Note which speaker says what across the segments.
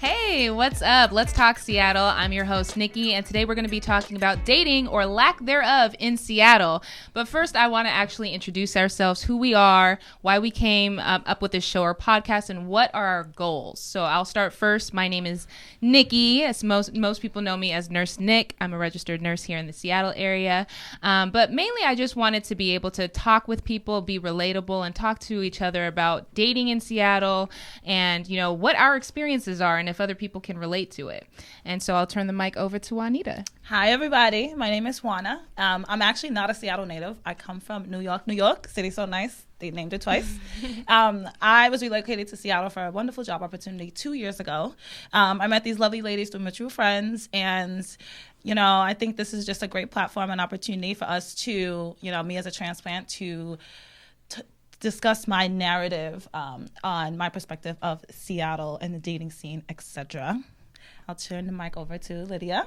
Speaker 1: Hey, what's up? Let's talk Seattle. I'm your host, Nikki, and today we're going to be talking about dating or lack thereof in Seattle. But first, I want to actually introduce ourselves, who we are, why we came up with this show or podcast, and what are our goals. So I'll start first. My name is Nikki. As most people know me as Nurse Nick. I'm a registered nurse here in the Seattle area. But mainly, I just wanted to be able to talk with people, be relatable, and talk to each other about dating in Seattle and, you know, what our experiences are and if other people can relate to it. And so I'll turn the mic over to Juanita.
Speaker 2: Hi, everybody. My name is Juana. I'm actually not a Seattle native. I come from New York. City so nice. They named it twice. I was relocated to Seattle for a wonderful job opportunity 2 years ago. I met these lovely ladies through mutual friends, and you know, I think this is just a great platform and opportunity for us to, you know, me as a transplant to discuss my narrative on my perspective of Seattle and the dating scene, etc. I'll turn the mic over to Lidia.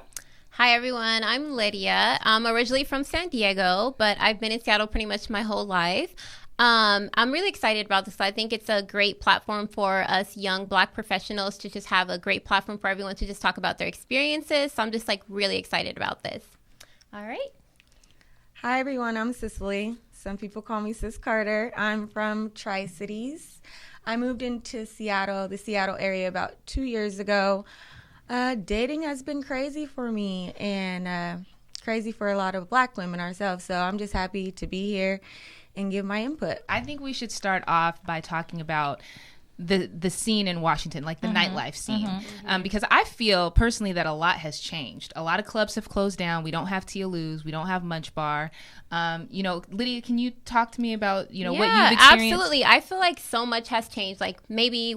Speaker 3: Hi, everyone. I'm Lidia. I'm originally from San Diego, but I've been in Seattle pretty much my whole life. I'm really excited about this. I think it's a great platform for us young Black professionals to just have a great platform for everyone to just talk about their experiences. So I'm just really excited about this. All right.
Speaker 4: Hi, everyone. I'm Cisely. Some people call me Sis Carter. I'm from Tri-Cities. I moved into Seattle, the Seattle area, about 2 years ago. Dating has been crazy for me and crazy for a lot of Black women ourselves. So I'm just happy to be here and give my input.
Speaker 1: I think we should start off by talking about the scene in Washington, like the nightlife scene, because I feel personally that a lot has changed. A lot of clubs have closed down. We don't have Tia Lou's. We don't have Munch Bar. You know, Lidia, can you talk to me about, you know, what you've experienced?
Speaker 3: Absolutely. I feel like so much has changed. Like maybe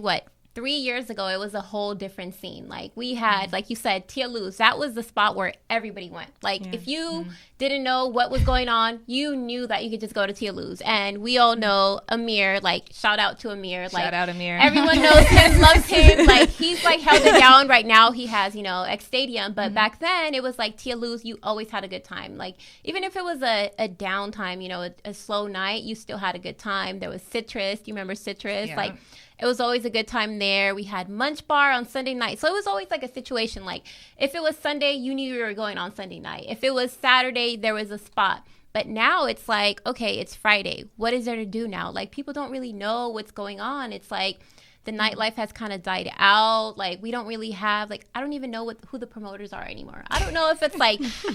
Speaker 3: 3 years ago, it was a whole different scene. Like we had, like you said, Tia Lou's. That was the spot where everybody went. Like if you didn't know what was going on, you knew that you could just go to Tia Lou's. And we all know Amir. Like shout out to Amir.
Speaker 1: Shout out Amir.
Speaker 3: Everyone knows him, loves him. Like he's held it down. Right now he has, X Stadium. But back then it was like Tia Lou's. You always had a good time. Like even if it was a downtime, a slow night, you still had a good time. There was Citrus. Do you remember Citrus?
Speaker 1: Yeah.
Speaker 3: It was always a good time there. We had Munch Bar on Sunday night. So it was always like a situation. Like if it was Sunday, you knew you were going on Sunday night. If it was Saturday, there was a spot. But now it's like, okay, it's Friday. What is there to do now? Like people don't really know what's going on. It's like the nightlife has kind of died out. Like we don't really have, I don't even know who the promoters are anymore. I don't know if it's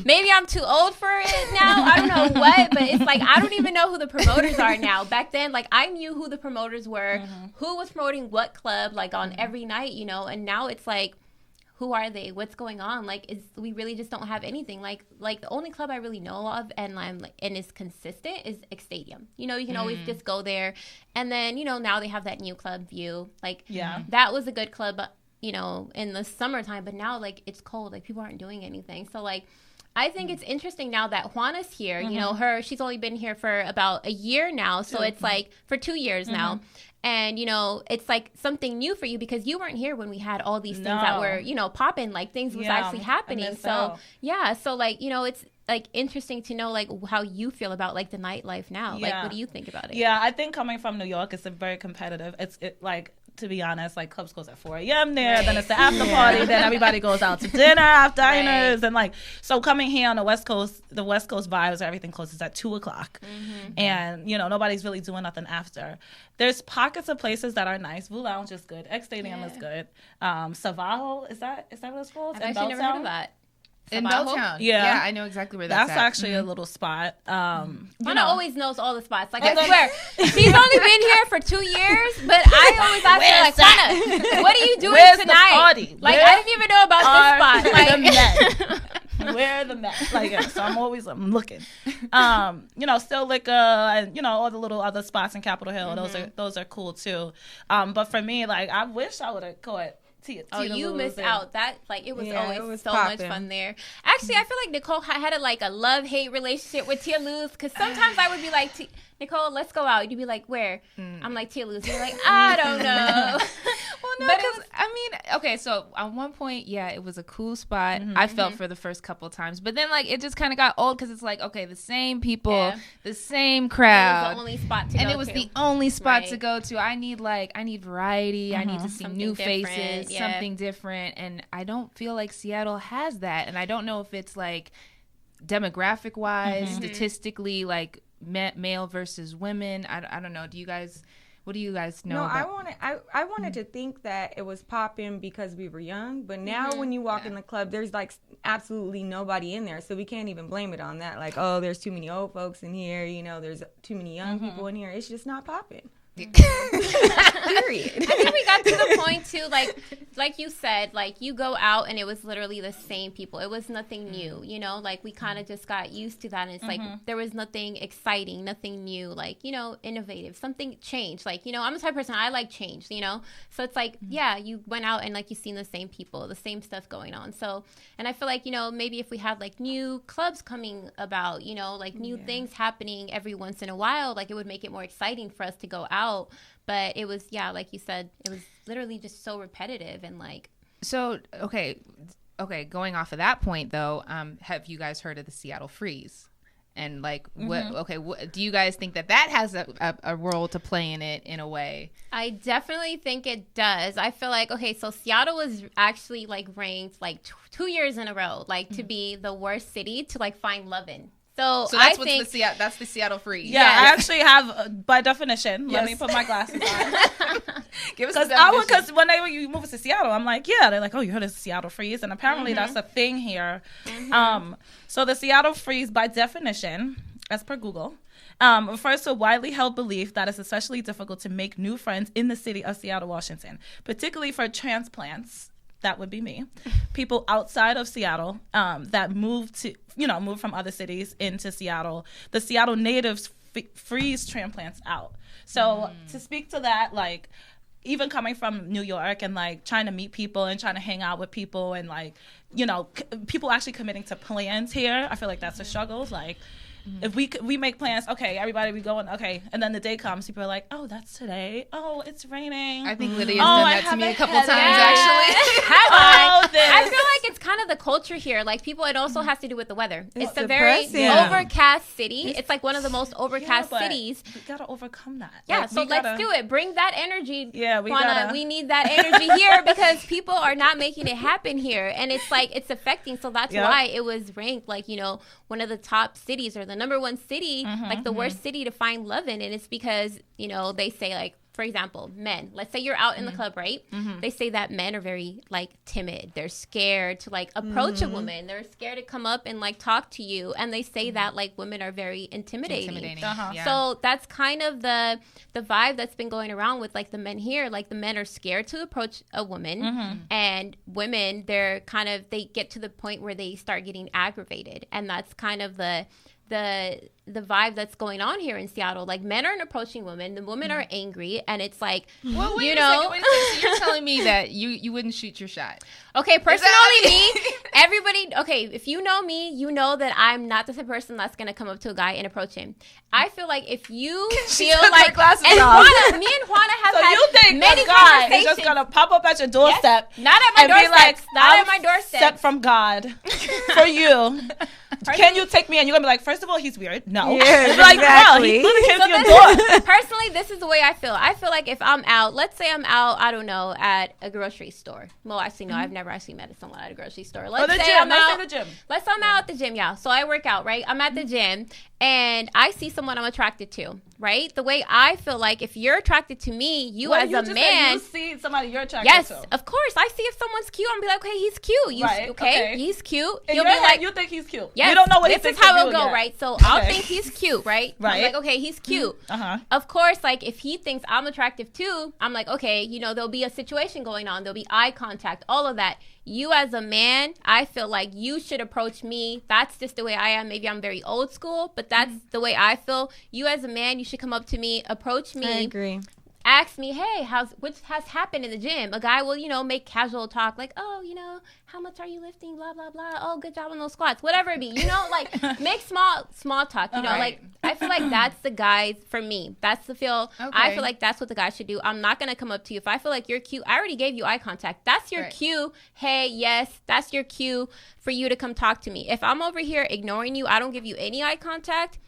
Speaker 3: maybe I'm too old for it now. I don't know what, but it's I don't even know who the promoters are now. Back then, I knew who the promoters were, who was promoting what club, on every night, and now it's who are they? What's going on? We really just don't have anything. The only club I really know of and is consistent is Erik Stadium. You can always just go there. And then, now they have that new club View. That was a good club, in the summertime, but now it's cold. People aren't doing anything. So I think it's interesting now that Juana's here. She's only been here for about a year now. So it's for 2 years now. And, it's something new for you because you weren't here when we had all these things that were, popping, things was actually happening. So, it's interesting to know how you feel about the nightlife now. What do you think about it?
Speaker 2: Yeah, I think coming from New York, it's very competitive. To be honest, clubs close at 4 a.m. there, right. Then it's the after party, then everybody goes out to dinner, after diners, and so coming here on the West Coast vibes, everything closes at 2 o'clock, and nobody's really doing nothing after. There's pockets of places that are nice. View Lounge is good. Erik Stadium is good. Savajo, is that what it's called?
Speaker 3: I've actually never heard of that.
Speaker 1: In Belltown.
Speaker 2: Yeah,
Speaker 1: I know exactly where that's at.
Speaker 2: Actually a little spot.
Speaker 3: Juana always knows all the spots. I swear, she's only been here for 2 years, but I always ask her, Juana, what are you doing
Speaker 2: Where's
Speaker 3: tonight?
Speaker 2: The party?
Speaker 3: I didn't even know about this
Speaker 2: spot. Where are the men? So I'm looking. Still Liquor and all the little other spots in Capitol Hill. Those are cool too. But for me, I wish I would have caught.
Speaker 3: You missed out. That it was always so much fun there. Actually, I feel like Nicole had a love-hate relationship with Tia Lou's because sometimes I would be like, Nicole, let's go out. You'd be like, where? I'm like, Tia Lou's. You're like, I don't know.
Speaker 1: Well, no, because mean, okay, so at one point, yeah, it was a cool spot. I felt for the first couple of times, but then like it just kind of got old because it's like, okay, the same people, the same crowd.
Speaker 3: It was the only spot to
Speaker 1: and
Speaker 3: go
Speaker 1: it was
Speaker 3: to.
Speaker 1: the only spot to
Speaker 3: Right.
Speaker 1: go to. I need variety. I need to see
Speaker 3: Something
Speaker 1: new
Speaker 3: different,
Speaker 1: faces,
Speaker 3: yeah.
Speaker 1: something different, and I don't feel like Seattle has that. And I don't know if it's like demographic wise, statistically, like male versus women. I don't know. What do you guys know?
Speaker 4: No,
Speaker 1: about?
Speaker 4: I wanted to think that it was popping because we were young, but now when you walk in the club, there's like absolutely nobody in there, so we can't even blame it on that. Like, oh, there's too many old folks in here, there's too many young people in here. It's just not popping. Period.
Speaker 3: I think we got to the point too, like you said, like you go out and it was literally the same people. It was nothing new, like we kind of just got used to that. And it's like there was nothing exciting, nothing new, like, innovative, something changed. Like, I'm the type of person, I like change, so it's like, yeah, you went out and like you've seen the same people, the same stuff going on. So, and I feel like, maybe if we had like new clubs coming about, like new things happening every once in a while, like it would make it more exciting for us to go out. But it was, like you said, it was literally just so repetitive and like.
Speaker 1: So okay, going off of that point though, have you guys heard of the Seattle Freeze? And like what do you guys think that has a role to play in it in a way?
Speaker 3: I definitely think it does. I feel like, so Seattle was actually like ranked like 2 years in a row, like to be the worst city to like find love in. So
Speaker 1: that's
Speaker 3: I think
Speaker 1: that's the Seattle Freeze.
Speaker 2: Yeah, I actually have, by definition. Let me put my glasses on.
Speaker 1: Give us the definition.
Speaker 2: Because when you move to Seattle, I'm like, yeah. They're like, oh, you heard of the Seattle Freeze, and apparently that's a thing here. So the Seattle Freeze, by definition, as per Google, refers to a widely held belief that it's especially difficult to make new friends in the city of Seattle, Washington, particularly for transplants. That would be me. People outside of Seattle that move from other cities into Seattle. The Seattle natives freeze transplants out. So to speak to that, like even coming from New York and like trying to meet people and trying to hang out with people and like, people actually committing to plans here, I feel like that's a struggle. Like, if we make plans, okay, everybody, we going, okay, and then the day comes, people are like, oh, that's today. Oh, it's raining.
Speaker 1: I think Lydia's done that to me a couple times, actually.
Speaker 3: I feel like it's kind of the culture here. Like people, it also has to do with the weather. It's a very overcast city. It's like one of the most overcast cities.
Speaker 2: We gotta overcome that.
Speaker 3: Yeah,
Speaker 2: like,
Speaker 3: so let's do it. Bring that energy.
Speaker 2: Yeah,
Speaker 3: we need that energy here because people are not making it happen here, and it's like it's affecting. So that's why it was ranked like one of the top cities or the number one city, like the worst city to find love in. And it's because, they say like, for example, men, let's say you're out in the club, right? They say that men are very like timid. They're scared to like approach a woman. They're scared to come up and like talk to you. And they say that like women are very intimidating.
Speaker 1: Yeah.
Speaker 3: So that's kind of the vibe that's been going around with like the men here. Like the men are scared to approach a woman, and women, they get to the point where they start getting aggravated. And that's kind of the vibe that's going on here in Seattle. Like men aren't approaching women, the women are angry, and it's like,
Speaker 1: well, wait a second. So you're telling me that you wouldn't shoot your shot?
Speaker 3: Okay, personally, me, everybody, okay, if you know me, you know that I'm not the type of person that's going to come up to a guy and approach him. I feel like if you feel like, and Juana, me and Juana have had
Speaker 2: you think
Speaker 3: many
Speaker 2: a guy
Speaker 3: conversations.
Speaker 2: is just going to pop up at your doorstep?
Speaker 3: Yes, not at my doorstep. Not at my doorstep.
Speaker 2: Sent from God for you. Can you take me? And you're going to be like, first of all, he's weird. No.
Speaker 4: Yeah,
Speaker 2: like,
Speaker 4: exactly.
Speaker 2: He literally came to your door.
Speaker 3: Personally, this is the way I feel. I feel like if I'm out, let's say I'm out, I don't know, at a grocery store. Well, actually, no, I've never actually met someone at a grocery store. Let's say I'm out
Speaker 2: at the gym.
Speaker 3: Let's say I'm out at the gym, yeah. So I work out, right? I'm at the gym, and I see someone I'm attracted to, right? The way I feel like if you're attracted to me, you as a man.
Speaker 2: You see somebody you're attracted
Speaker 3: to. Yes,
Speaker 2: to.
Speaker 3: of course. I see if someone's cute, I'm be like, okay, he's cute. Okay, he's cute.
Speaker 2: In
Speaker 3: You'll
Speaker 2: your
Speaker 3: be
Speaker 2: head,
Speaker 3: like,
Speaker 2: you think he's cute.
Speaker 3: Yes,
Speaker 2: you don't know what he thinks.
Speaker 3: This is how it'll go,
Speaker 2: yet.
Speaker 3: right? So I'll think he's cute, right?
Speaker 2: Right.
Speaker 3: I'm like, okay, he's cute. Of course, like if he thinks I'm attractive too, I'm like, okay, there'll be a situation going on. There'll be eye contact, all of that. You as a man, I feel like you should approach me. That's just the way I am. Maybe I'm very old school, but that's the way I feel. You as a man, you should come up to me, approach me.
Speaker 4: I agree.
Speaker 3: ask me, hey, what has happened in the gym? A guy will, make casual talk like, oh, how much are you lifting? Blah, blah, blah. Oh, good job on those squats. Whatever it be, like make small talk, like I feel like that's the guys for me. That's the feel. Okay. I feel like that's what the guys should do. I'm not going to come up to you. If I feel like you're cute, I already gave you eye contact. That's your cue. Hey, yes, that's your cue for you to come talk to me. If I'm over here ignoring you, I don't give you any eye contact,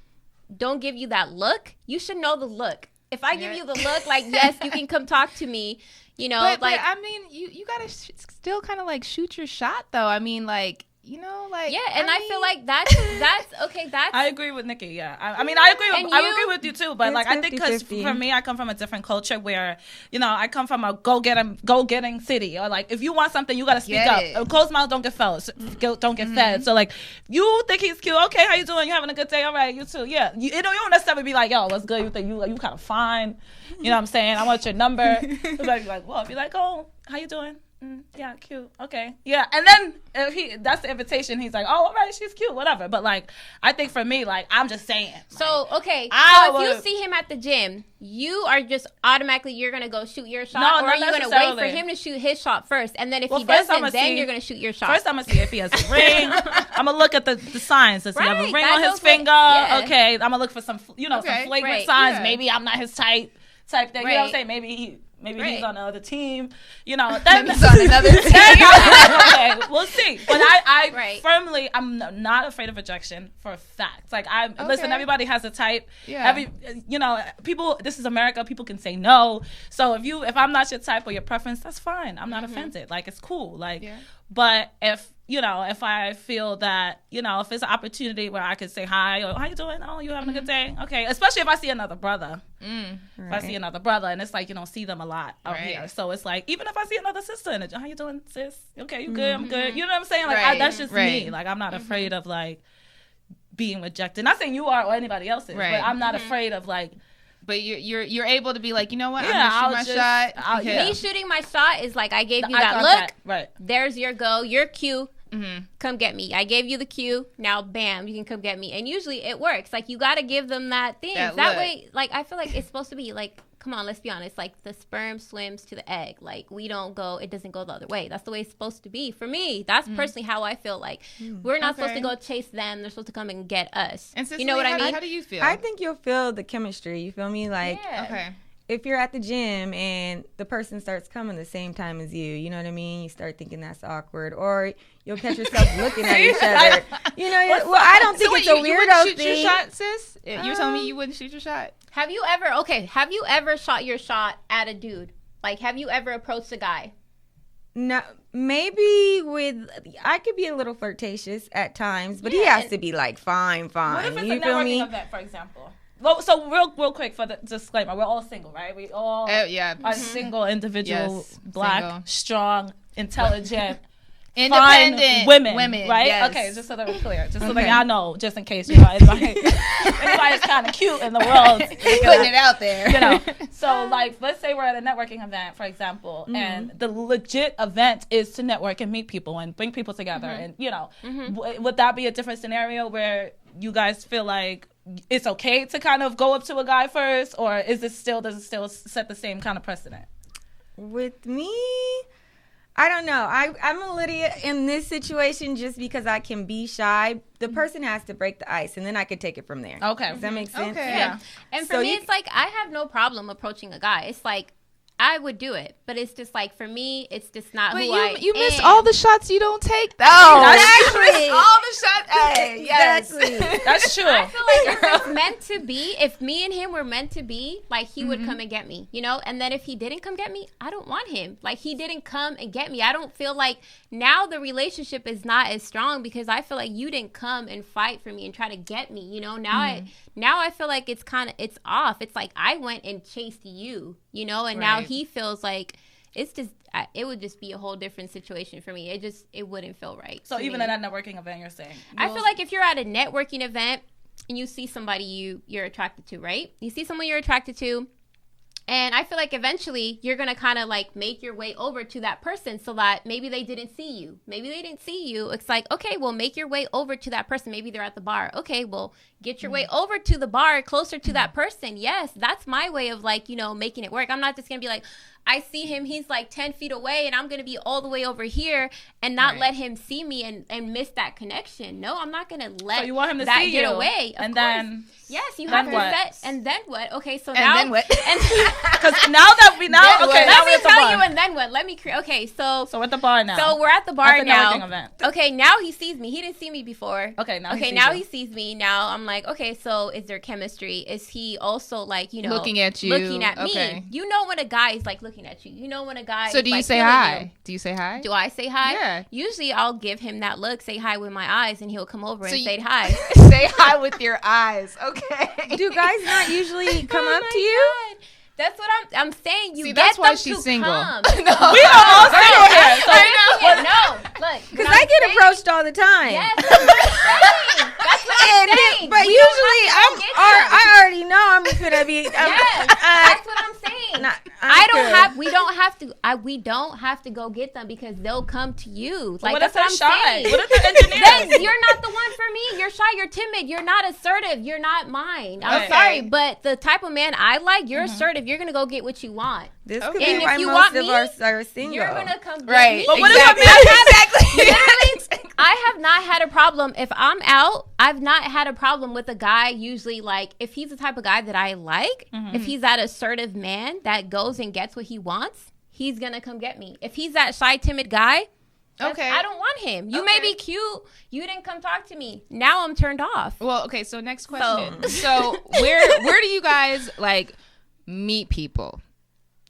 Speaker 3: don't give you that look, you should know the look. If I give you the look, like, yes, you can come talk to me, but
Speaker 1: I mean, you gotta still kind of like shoot your shot, though. I mean, like, yeah, and I feel like that's okay.
Speaker 2: I agree with Nikki. Yeah, I agree with you too. But like, 50, I think because for me, I come from a different culture where I come from a go-getting city. Or like, if you want something, you gotta speak up. A closed mouth don't get fed. Don't get fed. So like, you think he's cute? Okay, how you doing? You having a good day? All right, you too. Yeah, you don't necessarily be like, yo, what's good? You think you kind of fine? You know what I'm saying? I want your number. Somebody be like, well, be like, oh, how you doing? Yeah, cute. Okay. Yeah. And then if that's the invitation, he's like, oh, all right, she's cute, whatever. But like, I think for me, like, I'm just saying.
Speaker 3: So, okay. So if you see him at the gym, you are just automatically, you're going to go shoot your shot? Or are you going to wait for him to shoot his shot first? And then if he doesn't, then you're going to shoot your shot.
Speaker 2: First, I'm going to see if he has a ring. I'm going to look at the signs. Does he have a ring on his finger? Yeah. Okay. I'm going to look for some, some flagrant signs. Yeah. Maybe I'm not his type thing. You know what I'm saying? Maybe he's on another team, then
Speaker 1: he's on another team.
Speaker 2: Okay, we'll see. But I firmly, I'm not afraid of rejection for a fact. Like listen, everybody has a type. Yeah. People. This is America. People can say no. So if I'm not your type or your preference, that's fine. I'm not offended. Like it's cool. Like, but if I feel that, if it's an opportunity where I could say hi or how you doing? Oh, you having a good day? Okay. Especially if I see another brother. If I see another brother, and it's like, you don't see them a lot out here. So it's like, even if I see another sister in it, how you doing, sis? Okay, you good? I'm good. You know what I'm saying? Like, that's just me. Like, I'm not afraid of, like, being rejected. Not saying you are or anybody else is, but I'm not afraid of, like,
Speaker 1: but you're able to be like, you know what? I'm gonna shoot my shot.
Speaker 3: Me shooting my shot is like, I gave you that look. Right. There's your go. Your cue. Come get me. I gave you the cue. Now, bam, you can come get me. And usually it works. Like, you got to give them that thing. That way, like, I feel like it's supposed to be like, come on, let's be honest. Like, the sperm swims to the egg. Like, it doesn't go the other way. That's the way it's supposed to be. For me, that's personally how I feel. Like, we're not supposed to go chase them. They're supposed to come and get us.
Speaker 1: And Cisely,
Speaker 3: you know what I mean?
Speaker 1: How do you feel?
Speaker 4: I think you'll feel the chemistry. You feel me? Like, if you're at the gym and the person starts coming the same time as you know what I mean? You start thinking that's awkward. Or you'll catch yourself looking at each other. I don't think it's a weirdo thing.
Speaker 1: Shoot your shot, sis? You're telling me you wouldn't shoot your shot?
Speaker 3: Have you ever shot your shot at a dude? Like, have you ever approached a guy?
Speaker 4: No, maybe I could be a little flirtatious at times, but he has to be like, fine.
Speaker 2: What if it's a networking event, for example? Well, so real quick for the disclaimer, we're all single, right? We all are single, individual, black, strong, intelligent, independent women, right? Yes. Okay, just so that we're clear, just so that y'all know, just in case anybody's kind of cute in the world,
Speaker 1: putting it out there.
Speaker 2: So like, let's say we're at a networking event, for example, and the legit event is to network and meet people and bring people together, and would that be a different scenario where you guys feel like it's okay to kind of go up to a guy first, or does it still set the same kind of precedent?
Speaker 4: With me, I don't know. I'm a Lidia in this situation just because I can be shy. The person has to break the ice, and then I could take it from there.
Speaker 2: Okay.
Speaker 4: Does that make sense?
Speaker 1: Okay. Yeah.
Speaker 3: And for me, it's like, I have no problem approaching a guy. It's like, I would do it, but it's just like, for me, it's just not who I am.
Speaker 1: You miss all the shots you don't take, though.
Speaker 3: Exactly.
Speaker 1: All the shots. Hey, yes.
Speaker 2: Exactly. That's true.
Speaker 3: I feel like if it's meant to be, if me and him were meant to be, like, he would come and get me, And then if he didn't come get me, I don't want him. Like, he didn't come and get me. I don't feel like now the relationship is not as strong because I feel like you didn't come and fight for me and try to get me, Now I feel like it's off. It's like I went and chased you, and now he feels like it's just, it would just be a whole different situation for me. It wouldn't feel right.
Speaker 2: So even at that networking event, you're saying?
Speaker 3: I feel like if you're at a networking event and you see somebody you're attracted to, right? You see someone you're attracted to, And I feel like eventually you're going to kind of like make your way over to that person so that maybe they didn't see you. Maybe they didn't see you. It's like, okay, well, make your way over to that person. Maybe they're at the bar. Okay, well, get your way over to the bar, closer to that person. Yes, that's my way of like, you know, making it work. I'm not just going to be like, I see him, he's like 10 feet away and I'm going to be all the way over here and not let him see me and miss that connection. No, I'm not going to let
Speaker 2: so you want him to
Speaker 3: that
Speaker 2: see
Speaker 3: get
Speaker 2: you,
Speaker 3: away.
Speaker 2: And
Speaker 3: course.
Speaker 2: Then...
Speaker 3: Yes, you have to set. And then what? Okay, so
Speaker 1: and
Speaker 3: now...
Speaker 1: then what?
Speaker 2: Because now that we... Now, okay, now we're at the bar.
Speaker 3: Let me tell you and then what. Let me... Okay, so...
Speaker 2: So we're at the bar now.
Speaker 3: So we're at the bar
Speaker 2: at the
Speaker 3: now.
Speaker 2: networking event.
Speaker 3: Okay, now he sees me. He didn't see me before.
Speaker 2: Okay, now
Speaker 3: he sees me. Now I'm like, okay, so is there chemistry? Is he also like, you know...
Speaker 1: Looking at you.
Speaker 3: Looking at
Speaker 1: okay.
Speaker 3: me. You know when a guy is like looking at you. You know when a guy
Speaker 1: So
Speaker 3: is
Speaker 1: do you
Speaker 3: like
Speaker 1: say hi? You. Do you say hi?
Speaker 3: Do I say hi?
Speaker 1: Yeah.
Speaker 3: Usually I'll give him that look, say hi with my eyes, and he'll come over and say hi.
Speaker 1: Say hi with your eyes. Okay.
Speaker 4: Do guys not usually come up to you?
Speaker 3: God. That's what I'm saying. You
Speaker 1: See,
Speaker 3: get
Speaker 1: that's why
Speaker 3: them
Speaker 1: she's
Speaker 3: to
Speaker 1: single.
Speaker 3: Come.
Speaker 1: No.
Speaker 2: We are all single here. So
Speaker 3: No, look.
Speaker 4: Because I get approached all the time.
Speaker 3: Yes, that's what I'm saying. That's what I'm saying.
Speaker 4: But
Speaker 3: We
Speaker 4: usually
Speaker 3: don't have to go get them.
Speaker 4: I already know I'm gonna be.
Speaker 3: Yes, that's what I'm saying. We don't have to go get them because they'll come to you. Like,
Speaker 2: what
Speaker 3: that's
Speaker 2: if
Speaker 3: what
Speaker 2: they're
Speaker 3: I'm
Speaker 2: shy?
Speaker 3: saying.
Speaker 2: What if they're engineers?
Speaker 3: Then you're not the one for me. You're shy. You're timid. You're not assertive. You're not mine. I'm
Speaker 2: Okay.
Speaker 3: sorry, but the type of man I like, you're assertive. You're gonna go get what you want.
Speaker 4: This could
Speaker 3: And
Speaker 4: be
Speaker 3: if
Speaker 4: why
Speaker 3: you
Speaker 4: most
Speaker 3: want
Speaker 4: of
Speaker 3: me,
Speaker 4: us are single.
Speaker 3: You're gonna come get
Speaker 1: Right.
Speaker 3: me.
Speaker 2: But what
Speaker 1: exactly.
Speaker 3: Literally, I have not had a problem. If I'm out, I've not had a problem with a guy. Usually, like, if he's the type of guy that I like, if he's that assertive man that goes and gets what he wants, he's gonna come get me. If he's that shy, timid guy,
Speaker 1: Okay.
Speaker 3: I don't want him. You may be cute. You didn't come talk to me. Now I'm turned off.
Speaker 1: Well, okay. So next question. So where do you guys like meet people?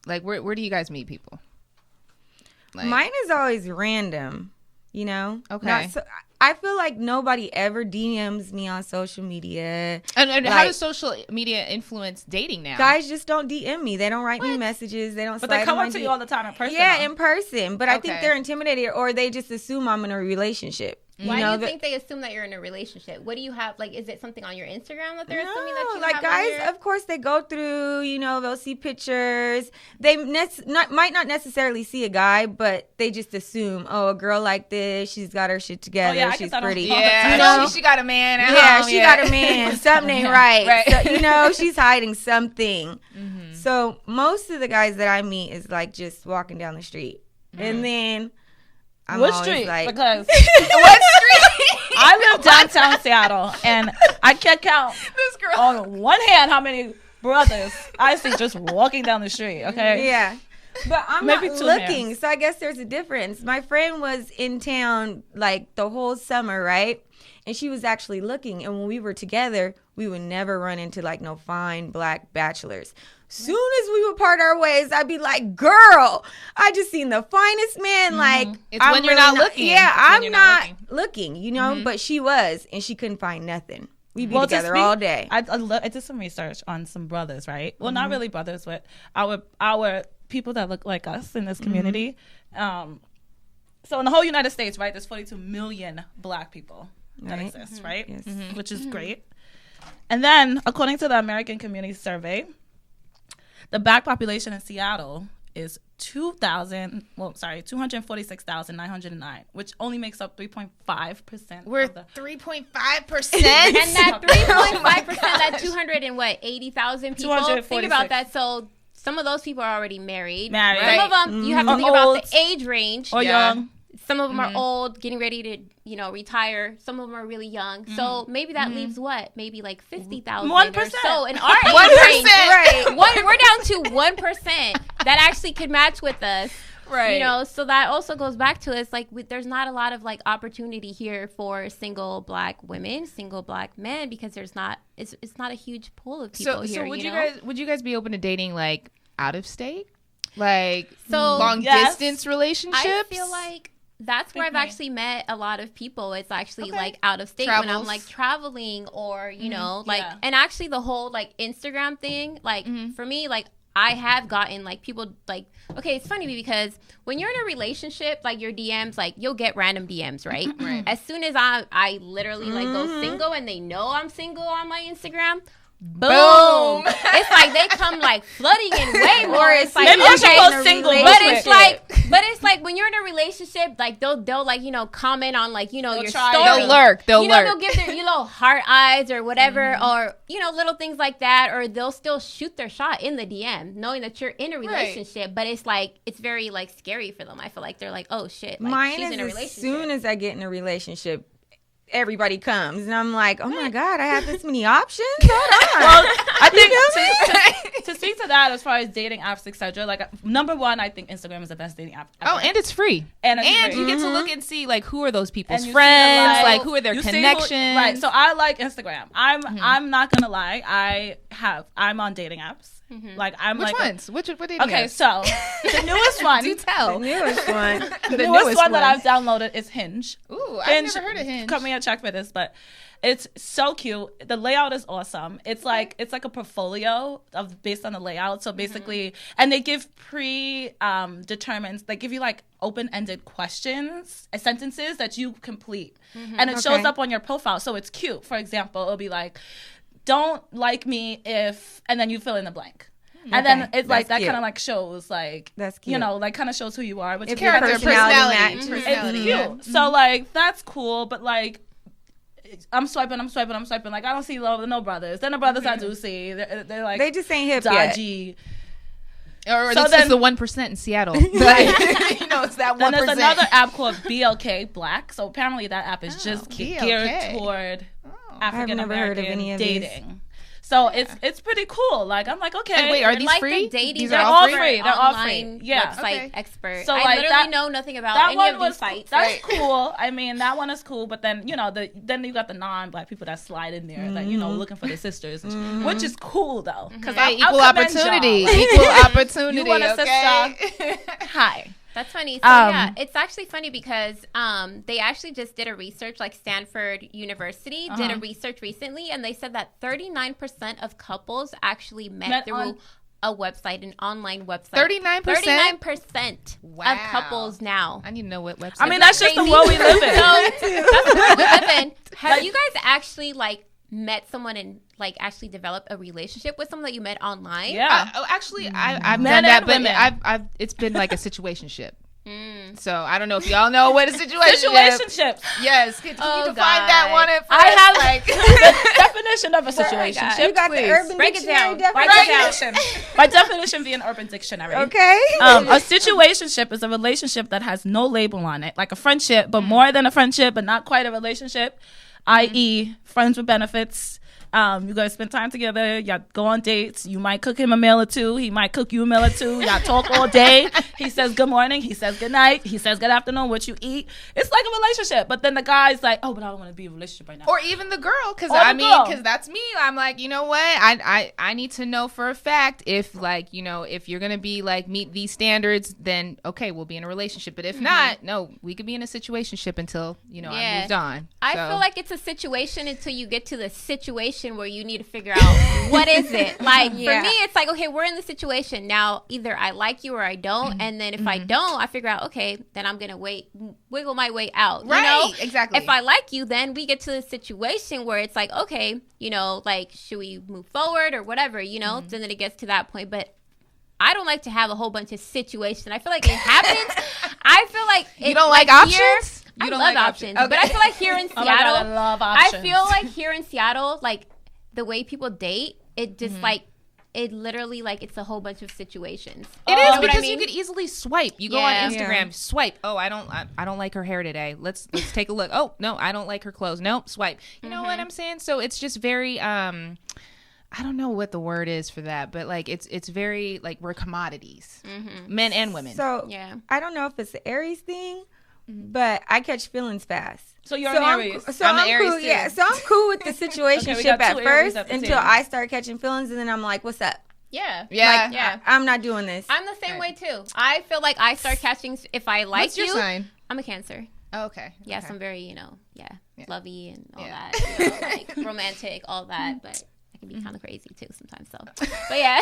Speaker 1: Like where do you guys meet people? Like,
Speaker 4: Mine is always random, you know?
Speaker 1: Okay.
Speaker 4: I feel like nobody ever DMs me on social media.
Speaker 1: And
Speaker 4: like,
Speaker 1: how does social media influence dating now?
Speaker 4: Guys just don't DM me. They don't write me messages. They don't
Speaker 2: But
Speaker 4: slide
Speaker 2: they come
Speaker 4: in
Speaker 2: up
Speaker 4: my
Speaker 2: to you all the time in person.
Speaker 4: Yeah,
Speaker 2: though.
Speaker 4: in person. But I think
Speaker 1: Okay.
Speaker 4: they're intimidated or they just assume I'm in a relationship.
Speaker 3: Why do you think they assume that you're in a relationship? What do you have? Like, is it something on your Instagram that they're assuming that you
Speaker 4: like
Speaker 3: have?
Speaker 4: guys, of course, they go through, you know, they'll see pictures. They might not necessarily see a guy, but they just assume, oh, a girl like this, she's got her shit together,
Speaker 2: I
Speaker 4: she's
Speaker 2: get that
Speaker 4: pretty.
Speaker 1: Yeah,
Speaker 4: You know?
Speaker 1: she got a man at
Speaker 4: Yeah,
Speaker 1: home.
Speaker 4: she got a man. Something ain't right.
Speaker 1: Right.
Speaker 4: So, you know, she's hiding something. So most of the guys that I meet is like just walking down the street. And then I'm
Speaker 2: What
Speaker 4: always
Speaker 2: street?
Speaker 4: like,
Speaker 2: Because
Speaker 1: What street?
Speaker 2: I live downtown Seattle, and I can't count
Speaker 1: This girl.
Speaker 2: on one hand how many brothers I see just walking down the street. Okay.
Speaker 4: yeah. But I'm
Speaker 2: Maybe
Speaker 4: not
Speaker 2: two
Speaker 4: looking,
Speaker 2: hands.
Speaker 4: so I guess there's a difference. My friend was in town like the whole summer, right? And she was actually looking. And when we were together, we would never run into like no fine black bachelors. Soon as we would part our ways, I'd be like, girl, I just seen the finest man. Like,
Speaker 1: It's
Speaker 4: I'm
Speaker 1: when you're
Speaker 4: really
Speaker 1: not looking.
Speaker 4: Yeah,
Speaker 1: It's when
Speaker 4: I'm
Speaker 1: you're
Speaker 4: not
Speaker 1: not
Speaker 4: looking, you know, but she was, and she couldn't find nothing. We'd be
Speaker 2: To
Speaker 4: together
Speaker 2: speak-
Speaker 4: all day.
Speaker 2: I did some research on some brothers, right? Well, not really brothers, but our people that look like us in this community. So in the whole United States, right, there's 42 million black people that
Speaker 4: Right.
Speaker 2: exist, right?
Speaker 4: Yes.
Speaker 2: Which is great. And then, according to the American Community Survey, the black population in Seattle is 246,909, which only makes up 3.5%.
Speaker 1: We're
Speaker 2: of the
Speaker 1: 3.5%.
Speaker 3: And that 3.5%, that 280,000 people. Think
Speaker 2: 246.
Speaker 3: about that. So some of those people are already married.
Speaker 2: Married.
Speaker 3: Some of them, you have to
Speaker 2: Or
Speaker 3: think about
Speaker 2: old.
Speaker 3: the age range.
Speaker 2: Or
Speaker 1: Yeah.
Speaker 2: young.
Speaker 3: Some of them are old, getting ready to, retire. Some of them are really young. So maybe that leaves what? Maybe like 50,000 or
Speaker 2: 1%.
Speaker 3: so in our age
Speaker 1: 1%.
Speaker 3: range.
Speaker 1: Right.
Speaker 3: We're down to 1% that actually could match with us.
Speaker 1: Right.
Speaker 3: So that also goes back to it's like there's not a lot of like opportunity here for single black women, single black men, because there's not it's not a huge pool of people here.
Speaker 1: So would you
Speaker 3: know?
Speaker 1: guys be open to dating like out of state? Like
Speaker 3: So,
Speaker 1: long
Speaker 2: yes.
Speaker 1: distance relationships?
Speaker 3: I feel like that's where I've actually met a lot of people. It's actually like out of state when I'm
Speaker 1: Travels.
Speaker 3: like traveling or, like,
Speaker 2: Yeah.
Speaker 3: and actually the whole like Instagram thing, like for me, like I have gotten like people like, okay, it's funny because when you're in a relationship, like your DMs, like you'll get random DMs, right?
Speaker 1: Right.
Speaker 3: As soon as I literally like go single and they know I'm single on my Instagram, boom. It's like they come like flooding in way more. It's like
Speaker 2: maybe you should go single,
Speaker 3: but it's like when you're in a relationship, like they'll like, you know, comment on like, you know, your story.
Speaker 1: They'll lurk.
Speaker 3: You know, they'll give their, you know, heart eyes or whatever, or, you know, little things like that, or they'll still shoot their shot in the DM knowing that you're in a relationship, but it's like, it's very like scary for them. I feel like they're like, oh shit, like,
Speaker 4: mine
Speaker 3: she's
Speaker 4: is
Speaker 3: in a
Speaker 4: as
Speaker 3: relationship.
Speaker 4: soon as I get in a relationship, everybody comes, and I'm like, oh my god, I have this many options. Hold on.
Speaker 2: Well, I think to speak to that, as far as dating apps, etc. Like, number one, I think Instagram is the best dating app ever.
Speaker 1: Oh, and it's free.
Speaker 2: And
Speaker 1: you get to look and see like who are those people's
Speaker 2: And you
Speaker 1: friends,
Speaker 2: see the
Speaker 1: like who are their connections.
Speaker 2: Right. So I like Instagram. I'm not gonna lie. I'm on dating apps. Like I'm
Speaker 1: Which
Speaker 2: like
Speaker 1: ones? What dating
Speaker 2: okay,
Speaker 1: apps?
Speaker 2: so the newest one.
Speaker 1: Do tell.
Speaker 4: The newest one.
Speaker 2: The newest one that I've downloaded is Hinge.
Speaker 1: Ooh, I've never heard of Hinge.
Speaker 2: Cut me a check for this, but it's so cute. The layout is awesome. It's like a portfolio based on the layout. So basically, and they give determined. They give you like open-ended questions, sentences that you complete, and it shows up on your profile. So it's cute. For example, it'll be like, "Don't like me if," and then you fill in the blank. And then it's like that kind of like shows like,
Speaker 4: that's cute.
Speaker 2: You know, like kind of shows who you are, which is
Speaker 1: personality.
Speaker 2: It's cute. So like that's cool, but like I'm swiping. Like I don't see no brothers. Then the brothers I do see, they're like
Speaker 4: they just ain't hip
Speaker 2: dodgy.
Speaker 1: Or so this is the 1% in Seattle. But, you know, it's that 1%.
Speaker 2: Then there's another app called BLK Black. So apparently that app is just geared toward African American dating. So it's pretty cool. Like I'm like, okay.
Speaker 1: And wait, are these
Speaker 3: like
Speaker 1: free?
Speaker 3: The dating
Speaker 1: They're all free.
Speaker 2: They're all free. Yeah.
Speaker 3: Website expert.
Speaker 2: So
Speaker 3: I
Speaker 2: like
Speaker 3: literally know nothing about any of these sites.
Speaker 2: That's cool. I mean, that one is cool. But then you know, then you got the non-black people that slide in there, like you know, looking for the sisters, which is cool though, because
Speaker 1: equal opportunity. Equal opportunity.
Speaker 2: You want a sister? Hi.
Speaker 3: That's funny. So yeah, it's actually funny because they actually just did a research, like Stanford University did a research recently, and they said that 39% of couples actually met through a website, an online website.
Speaker 1: 39%?
Speaker 3: 39% of couples now.
Speaker 1: I need to know what website.
Speaker 2: I mean, that's just the world we live in.
Speaker 3: That's the world we live in. Have you guys actually like met someone and like actually developed a relationship with someone that you met online?
Speaker 2: Yeah.
Speaker 1: Actually, I've done that, but I've it's been like a situationship. So I don't know if y'all know what a
Speaker 2: situationship.
Speaker 1: Yes, can you define that one?
Speaker 2: I have like the definition of a situationship.
Speaker 4: You got the Urban Dictionary
Speaker 2: definition. By definition, being Urban Dictionary.
Speaker 4: Okay.
Speaker 2: A situationship is a relationship that has no label on it, like a friendship, but more than a friendship, but not quite a relationship. I.e., friends with benefits. You guys spend time together. Y'all go on dates. You might cook him a meal or two. He might cook you a meal or two. Y'all talk all day. He says good morning. He says good night. He says good afternoon. What you eat. It's like a relationship. But then the guy's like, oh, but I don't want to be in a relationship right now.
Speaker 1: Or even the girl, because that's me. I'm like, you know what? I need to know for a fact if like, you know, if you're gonna be like meet these standards, then okay, we'll be in a relationship. But if not, no, we could be in a situationship until I moved on.
Speaker 3: I feel like it's a situation until you get to the situation where you need to figure out what is it. Like for me, it's like, okay, we're in the situation now. Either I like you or I don't, and then if I don't, I figure out, okay, then I'm gonna wiggle my way out.
Speaker 1: Right,
Speaker 3: you know?
Speaker 1: exactly.
Speaker 3: If I like you, then we get to the situation where it's like, okay, you know, like should we move forward or whatever, you know? Then it gets to that point, but I don't like to have a whole bunch of situations. I feel like it happens. I feel like
Speaker 1: you don't like options.
Speaker 3: I love options, okay. But I feel like here in Seattle,
Speaker 2: I love options.
Speaker 3: I feel like here in Seattle, like the way people date, it just like it literally like it's a whole bunch of situations.
Speaker 1: It is because you could easily swipe. You go on Instagram, swipe. Oh, I don't like her hair today. Let's take a look. Oh no, I don't like her clothes. Nope, swipe. You know what I'm saying? So it's just very I don't know what the word is for that, but like it's very like we're commodities, men and women.
Speaker 4: So I don't know if it's the Aries thing, but I catch feelings fast.
Speaker 2: So you're an Aries.
Speaker 4: I'm
Speaker 1: an Aries
Speaker 4: cool,
Speaker 1: too.
Speaker 4: Yeah, so I'm cool with the situationship at first until I start catching feelings, and then I'm like, "What's up?"
Speaker 3: Yeah.
Speaker 4: I'm not doing this.
Speaker 3: I'm the same way too. I feel like I start catching if I like
Speaker 1: What's your sign?
Speaker 3: I'm a Cancer.
Speaker 1: Oh, okay.
Speaker 3: Yes, I'm very lovey and all that, you know, like romantic, all that, but I can be kind of crazy too sometimes. So, but yeah,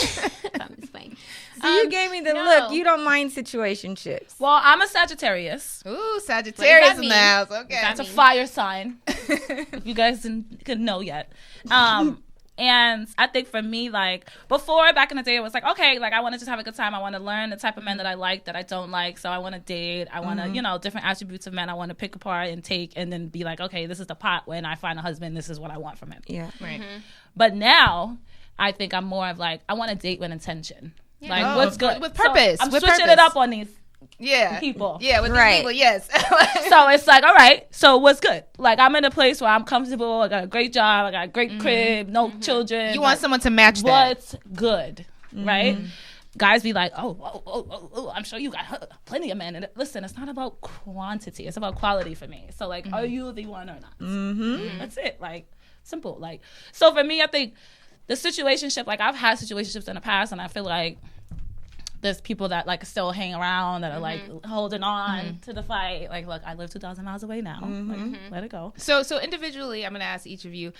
Speaker 3: I'm just playing.
Speaker 4: So you gave me the look. You don't mind situationships.
Speaker 2: Well, I'm a Sagittarius.
Speaker 1: Ooh, Sagittarius in the house. Okay.
Speaker 2: That's a fire sign. If you guys didn't know yet. And I think for me, like, before, back in the day, it was like, okay, like, I want to just have a good time. I want to learn the type of men that I like, that I don't like. So I want to date. I want to, you know, different attributes of men I want to pick apart and take and then be like, okay, this is the pot. When I find a husband, this is what I want from him.
Speaker 4: Yeah.
Speaker 1: Right.
Speaker 2: But now, I think I'm more of like, I want to date with intention.
Speaker 3: Yeah.
Speaker 2: Like, what's good?
Speaker 1: With purpose.
Speaker 2: So I'm
Speaker 1: with
Speaker 2: switching
Speaker 1: purpose.
Speaker 2: it up on these
Speaker 1: Yeah.
Speaker 2: people.
Speaker 1: Yeah, with
Speaker 4: Right.
Speaker 1: these people, yes.
Speaker 2: So it's like, all right, so what's good? Like, I'm in a place where I'm comfortable. I got a great job. I got a great crib, no children.
Speaker 1: You want someone to match that.
Speaker 2: What's good, right? Guys be like, oh, I'm sure you got plenty of men. And listen, it's not about quantity. It's about quality for me. So, like, are you the one or not? That's it. Like, simple. Like, so for me, I think the situationship, like, I've had situationships in the past, and I feel like there's people that like still hang around that are like holding on to the fight. Like, look, I live 2,000 miles away now. Like, let it go.
Speaker 1: So individually, I'm going to ask each of you,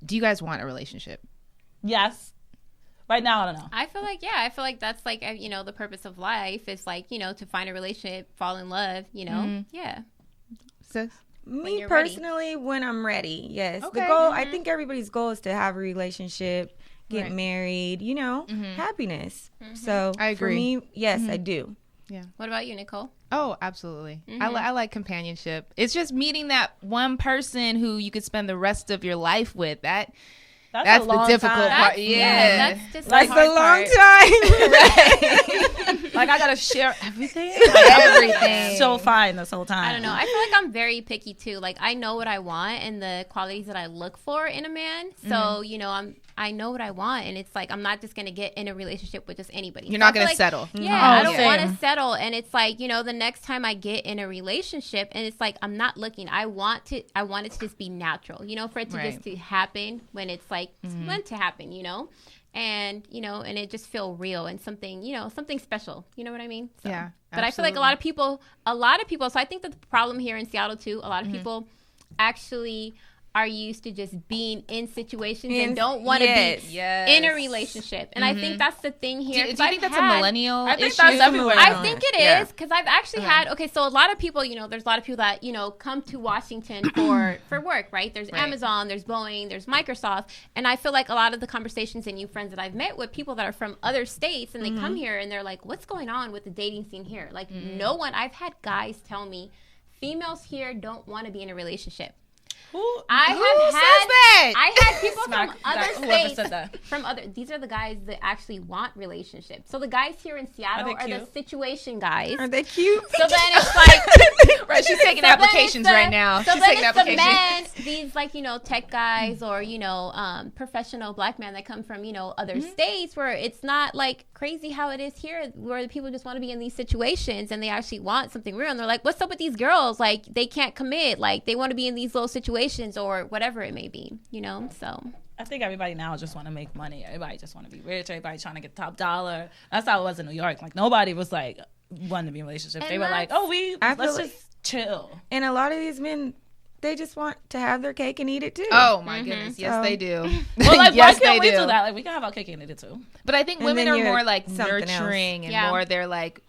Speaker 1: do you guys want a relationship?
Speaker 2: Yes. Right now, I don't know.
Speaker 3: I feel like that's like, you know, the purpose of life is like, you know, to find a relationship, fall in love, you know? Yeah.
Speaker 1: Sis?
Speaker 4: Me
Speaker 3: you're ready.
Speaker 4: personally, when I'm ready, yes.
Speaker 1: Okay.
Speaker 4: The goal, I think everybody's goal is to have a relationship, get
Speaker 1: Right.
Speaker 4: married, you know, happiness. So
Speaker 1: I agree.
Speaker 4: for me, yes, I do.
Speaker 1: Yeah.
Speaker 3: What about you, Nicole?
Speaker 1: Oh, absolutely. I like companionship. It's just meeting that one person who you could spend the rest of your life with. That's
Speaker 2: a
Speaker 1: the
Speaker 2: long
Speaker 1: difficult
Speaker 2: time.
Speaker 1: part.
Speaker 3: That's just
Speaker 2: Like
Speaker 3: the
Speaker 4: It's a
Speaker 3: hard
Speaker 4: long
Speaker 3: part.
Speaker 4: time.
Speaker 2: Like, I gotta share everything.
Speaker 1: Everything.
Speaker 2: So fine this whole time.
Speaker 3: I don't know. I feel like I'm very picky too. Like, I know what I want and the qualities that I look for in a man. So, you know, I know what I want, and it's like I'm not just gonna get in a relationship with just anybody.
Speaker 1: You're
Speaker 3: So I
Speaker 1: not
Speaker 3: feel
Speaker 1: going to
Speaker 3: like,
Speaker 1: settle.
Speaker 3: Yeah,
Speaker 2: Oh,
Speaker 3: I don't
Speaker 2: same.
Speaker 3: want to settle, and it's like, you know, the next time I get in a relationship, and it's like I'm not looking. I want it to just be natural, you know, for it to
Speaker 1: Right.
Speaker 3: just to happen when it's like it's meant to happen, you know. And, you know, and it just feel real and something, you know, something special. You know what I mean? So,
Speaker 1: Yeah,
Speaker 3: But I feel like a lot of people, so I think that the problem here in Seattle too, a lot of people actually are used to just being in situations and don't want to be in a relationship. And I think that's the thing here.
Speaker 1: Do you think that's a millennial
Speaker 2: I think
Speaker 1: issue?
Speaker 2: that's everywhere.
Speaker 3: I think it
Speaker 1: Yeah.
Speaker 3: is, because I've actually had, so a lot of people, you know, there's a lot of people that, you know, come to Washington for work, right? There's Amazon, there's Boeing, there's Microsoft. And I feel like a lot of the conversations and new friends that I've met with people that are from other states, and they come here and they're like, what's going on with the dating scene here? Like, no one, I've had guys tell me, females here don't want to be in a relationship. I had people from other
Speaker 2: whoever said
Speaker 3: states,
Speaker 2: that.
Speaker 3: these are the guys that actually want relationships. So the guys here in Seattle are the situation guys.
Speaker 4: Are they cute?
Speaker 3: So then it's like,
Speaker 1: Right, she's taking applications right now.
Speaker 3: So
Speaker 1: She's
Speaker 3: then
Speaker 1: taking
Speaker 3: it's the
Speaker 1: applications.
Speaker 3: men, these like, you know, tech guys or, you know, professional black men that come from, you know, other states, where it's not like crazy how it is here, where the people just want to be in these situations and they actually want something real. And they're like, what's up with these girls? Like, they can't commit. Like, they want to be in these little situations or whatever it may be, you know? So
Speaker 2: I think everybody now just want to make money. Everybody just want to be rich. Everybody trying to get top dollar. That's how it was in New York. Like, nobody was like wanting to be in a relationship.
Speaker 3: And
Speaker 2: They were like, oh, let's just chill.
Speaker 4: And a lot of these men, they just want to have their cake and eat it too.
Speaker 1: Oh my goodness, yes
Speaker 4: So-
Speaker 1: they do.
Speaker 2: Well, like,
Speaker 1: yes,
Speaker 2: why can't
Speaker 1: they
Speaker 2: we
Speaker 1: do.
Speaker 2: do that? Like, we can have our cake and eat it too.
Speaker 1: But I think
Speaker 4: And
Speaker 1: women
Speaker 4: then
Speaker 1: are
Speaker 4: you're
Speaker 1: more like
Speaker 4: something
Speaker 1: nurturing
Speaker 3: else.
Speaker 1: and more. They're like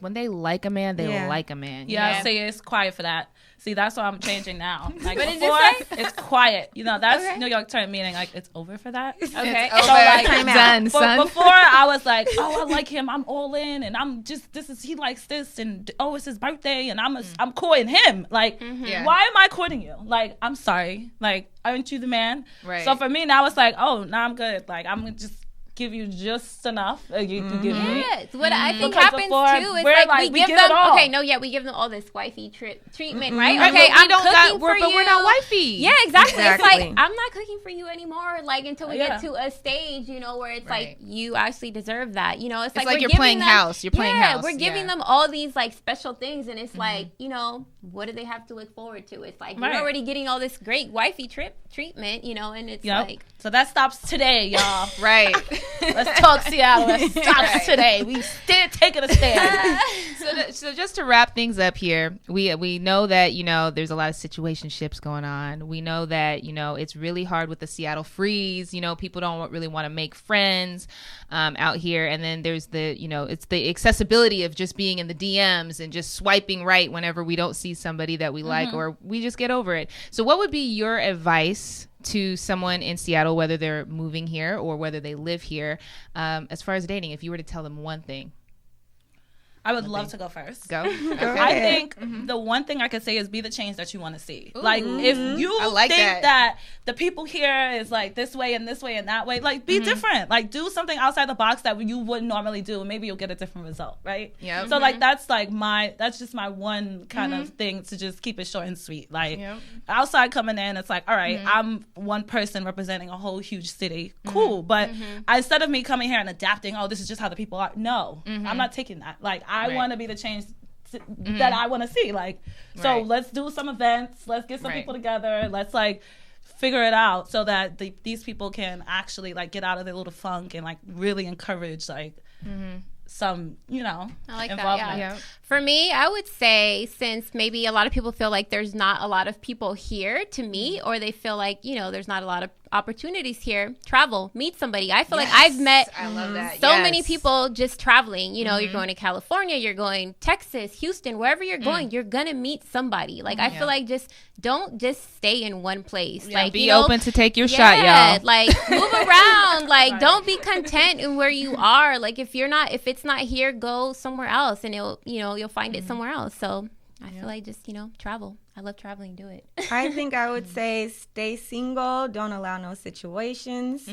Speaker 1: when they like a man, they
Speaker 4: Yeah.
Speaker 1: like a man.
Speaker 2: Yeah,
Speaker 3: Yeah.
Speaker 2: I say it's quiet for that. See, that's what I'm changing now. Like,
Speaker 3: What did you
Speaker 2: before, it's quiet. You know, that's
Speaker 3: Okay.
Speaker 2: New York term meaning like it's over for that.
Speaker 3: okay.
Speaker 1: Over.
Speaker 2: So, like,
Speaker 4: Time out.
Speaker 1: Done, son.
Speaker 2: Before I was like, oh, I like him. I'm all in, and I'm just he likes this, and oh, it's his birthday, and I'm courting him. Like,
Speaker 1: Yeah.
Speaker 2: why am I courting you? Like, I'm sorry. Like, aren't you the man?
Speaker 1: Right.
Speaker 2: So for me now, it's like, oh, now I'm good. Like, I'm gonna just give you just enough you can give me.
Speaker 3: Yeah, it's what I think
Speaker 2: Because
Speaker 3: happens
Speaker 2: before,
Speaker 3: too is
Speaker 2: we're
Speaker 3: like we
Speaker 2: we
Speaker 3: give
Speaker 2: give
Speaker 3: them
Speaker 2: it all.
Speaker 3: we give them all this wifey treatment, right?
Speaker 1: Right,
Speaker 3: Okay,
Speaker 1: but
Speaker 3: I'm cooking for you.
Speaker 1: but we're not wifey.
Speaker 3: Yeah, exactly. It's
Speaker 4: Exactly.
Speaker 3: like I'm not cooking for you anymore. Like until we
Speaker 2: Yeah.
Speaker 3: get to a stage, you know, where it's
Speaker 1: Right.
Speaker 3: like you actually deserve that. You know, it's like
Speaker 1: like
Speaker 3: we're
Speaker 1: you're
Speaker 3: giving
Speaker 1: playing
Speaker 3: them,
Speaker 1: house. You're playing house.
Speaker 3: we're giving
Speaker 1: Yeah.
Speaker 3: them all these like special things, and it's like, you know, what do they have to look forward to? It's like
Speaker 2: Right.
Speaker 3: you're already getting all this great wifey treatment, you know, and it's
Speaker 2: Yep.
Speaker 3: like
Speaker 2: So that stops today, y'all.
Speaker 1: Right.
Speaker 2: Let's talk Seattle. That stops
Speaker 1: Right.
Speaker 2: today. We still taking a stand.
Speaker 1: So just to wrap things up here, we know that, you know, there's a lot of situationships going on. We know that, you know, it's really hard with the Seattle freeze. You know, people don't really want to make friends out here. And then there's the, you know, it's the accessibility of just being in the DMs and just swiping right whenever we don't see somebody that we like or we just get over it. So what would be your advice to someone in Seattle, whether they're moving here or whether they live here, as far as dating, if you were to tell them one thing?
Speaker 2: I would love to go first.
Speaker 1: Go. Okay.
Speaker 2: I think the one thing I could say is be the change that you want to see.
Speaker 1: Ooh.
Speaker 2: Like, if you think that the people here is like this way and that way, like, be different. Like, do something outside the box that you wouldn't normally do, and maybe you'll get a different result, right?
Speaker 1: Yeah.
Speaker 2: So, like, that's just my one kind of thing to just keep it short and sweet. Like, outside coming in, it's like, all right, I'm one person representing a whole huge city. Cool. But instead of me coming here and adapting, oh, this is just how the people are. No, I'm not taking that. Like, I want to be the change that I want to see. Like, so let's do some events. Let's get some people together. Let's like figure it out so that these people can actually like get out of their little funk and like really encourage like some, I like involvement.
Speaker 3: That, yeah. For me, I would say, since maybe a lot of people feel like there's not a lot of people here to meet, or they feel like, there's not a lot of opportunities here, travel, meet somebody. I feel like I've met so many people just traveling. You're going to California, you're going Texas, Houston, wherever you're going, you're going to meet somebody. Like, I feel like don't just stay in one place.
Speaker 1: Yeah,
Speaker 3: like,
Speaker 1: be open to take your shot, y'all.
Speaker 3: Like, move around. Like, don't be content in where you are. Like, if it's not here, go somewhere else, and you'll find it somewhere else. So I feel like just, travel. I love traveling. Do it.
Speaker 4: I think I would say stay single. Don't allow no situations.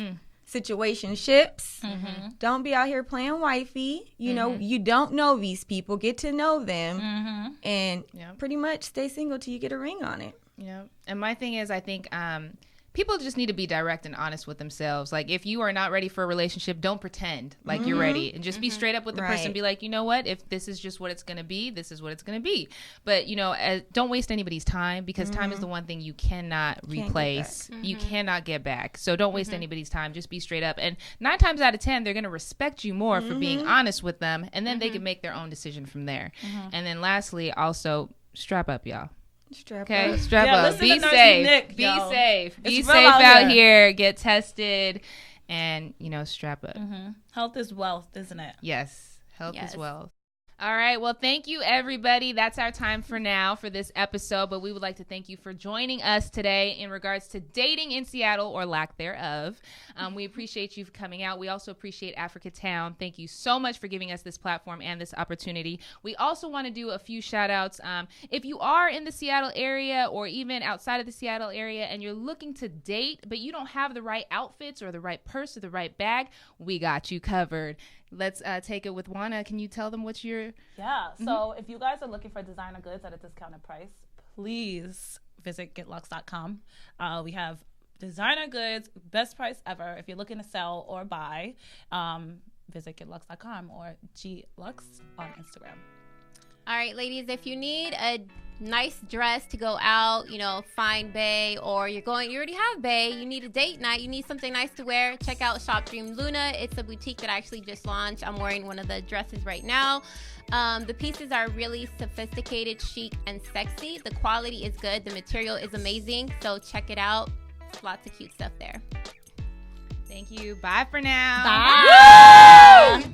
Speaker 4: Situationships. Don't be out here playing wifey. You don't know these people. Get to know them. And pretty much stay single till you get a ring on it.
Speaker 1: Yeah. And my thing is, I think people just need to be direct and honest with themselves. Like, if you are not ready for a relationship, don't pretend like you're ready, and just be straight up with the person. Be like, you know what? If this is just what it's going to be, this is what it's going to be. But, don't waste anybody's time, because time is the one thing you cannot replace. You cannot get back. So don't waste anybody's time. Just be straight up. And 9 times out of 10, they're going to respect you more for being honest with them, and then they can make their own decision from there. And then lastly, also, strap up, y'all. Strap up. Be safe.
Speaker 2: Nick,
Speaker 1: be safe. Be
Speaker 2: it's
Speaker 1: safe out here. Get tested, and strap up.
Speaker 2: Health is wealth, isn't it?
Speaker 1: Yes, health is wealth. All right. Well, thank you, everybody. That's our time for now for this episode. But we would like to thank you for joining us today in regards to dating in Seattle, or lack thereof. We appreciate you coming out. We also appreciate Africatown. Thank you so much for giving us this platform and this opportunity. We also want to do a few shout outs. If you are in the Seattle area, or even outside of the Seattle area, and you're looking to date, but you don't have the right outfits or the right purse or the right bag, we got you covered. Let's take it with Juana. Can you tell them what you're...
Speaker 2: Yeah. So if you guys are looking for designer goods at a discounted price, please visit getlux.com. We have designer goods, best price ever. If you're looking to sell or buy, visit getlux.com or glux on Instagram.
Speaker 3: All right, ladies, if you need a nice dress to go out, find bae, or you already have bae, you need a date night, you need something nice to wear, check out Shop Dream Luna. It's a boutique that I actually just launched. I'm wearing one of the dresses right now. The pieces are really sophisticated, chic, and sexy. The quality is good. The material is amazing. So check it out. Lots of cute stuff there.
Speaker 1: Thank you. Bye for now.
Speaker 3: Bye.